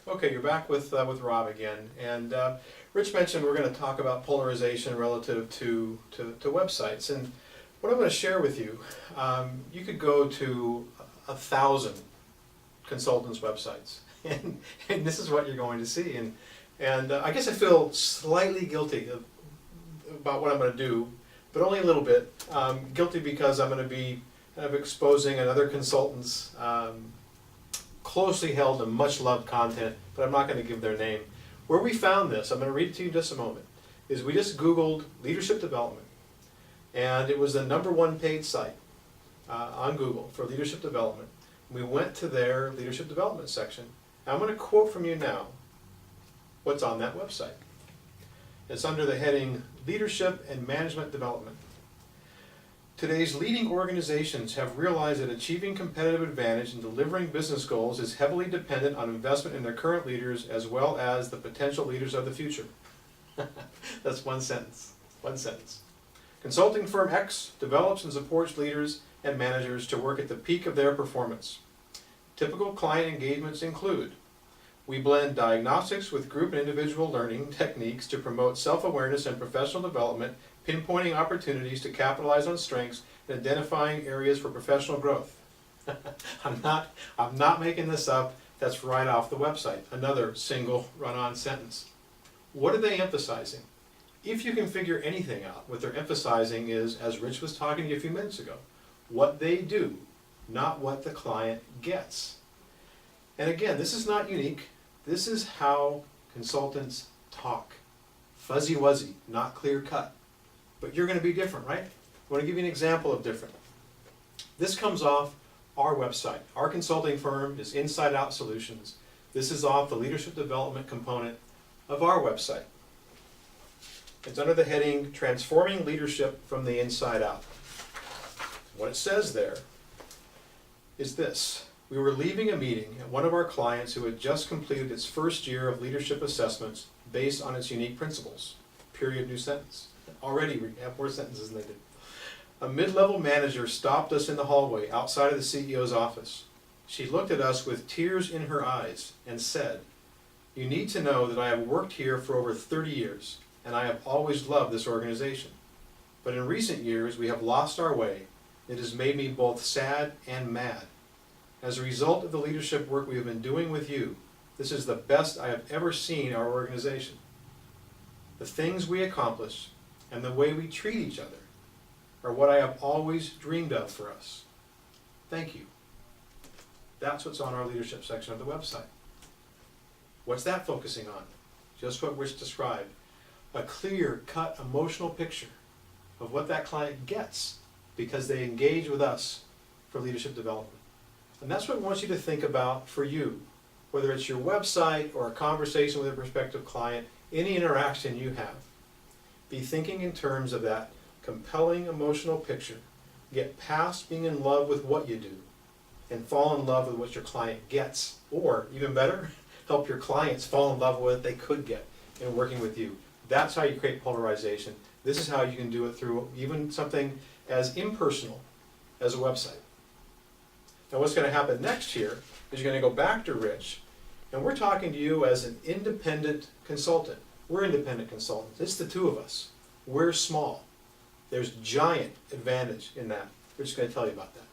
Okay, you're back with Rob again, and Rich mentioned we're going to talk about polarization relative to websites. And what I'm going to share with you, you could go to 1,000 consultants' websites, and this is what you're going to see. And I guess I feel slightly guilty about what I'm going to do, but only a little bit. Guilty because I'm going to be kind of exposing another consultant's closely held and much loved content, but I'm not going to give their name. Where we found this, I'm going to read it to you in just a moment, is we just Googled leadership development, and it was the #1 paid site on Google for leadership development. We went to their leadership development section. I'm going to quote from you now what's on that website. It's under the heading Leadership and Management Development. Today's leading organizations have realized that achieving competitive advantage in delivering business goals is heavily dependent on investment in their current leaders as well as the potential leaders of the future. That's one sentence. One sentence. Consulting firm X develops and supports leaders and managers to work at the peak of their performance. Typical client engagements include: we blend diagnostics with group and individual learning techniques to promote self-awareness and professional development, pinpointing opportunities to capitalize on strengths and identifying areas for professional growth. I'm not making this up. That's right off the website. Another single run-on sentence. What are they emphasizing? If you can figure anything out, what they're emphasizing is, as Rich was talking to you a few minutes ago, what they do, not what the client gets. And again, this is not unique. This is how consultants talk. Fuzzy-wuzzy, not clear-cut. But you're going to be different, right? I want to give you an example of different. This comes off our website. Our consulting firm is Inside Out Solutions. This is off the leadership development component of our website. It's under the heading Transforming Leadership from the Inside Out. What it says there is this: we were leaving a meeting at one of our clients who had just completed its first year of leadership assessments based on its unique principles. Period, new sentence. Already we have more sentences than they did. A mid-level manager stopped us in the hallway outside of the CEO's office. She looked at us with tears in her eyes and said, "You need to know that I have worked here for over 30 years, and I have always loved this organization. But in recent years, we have lost our way. It has made me both sad and mad. As a result of the leadership work we have been doing with you, this is the best I have ever seen our organization. The things we accomplish and the way we treat each other are what I have always dreamed of for us. Thank you." That's what's on our leadership section of the website. What's that focusing on? Just what Rich described. A clear-cut emotional picture of what that client gets because they engage with us for leadership development. And that's what I want you to think about for you, whether it's your website or a conversation with a prospective client, any interaction you have. Be thinking in terms of that compelling emotional picture. Get past being in love with what you do and fall in love with what your client gets. Or, even better, help your clients fall in love with what they could get in working with you. That's how you create polarization. This is how you can do it through even something as impersonal as a website. Now what's going to happen next here is you're going to go back to Rich, and we're talking to you as an independent consultant. We're independent consultants. It's the two of us. We're small. There's giant advantage in that. We're just going to tell you about that.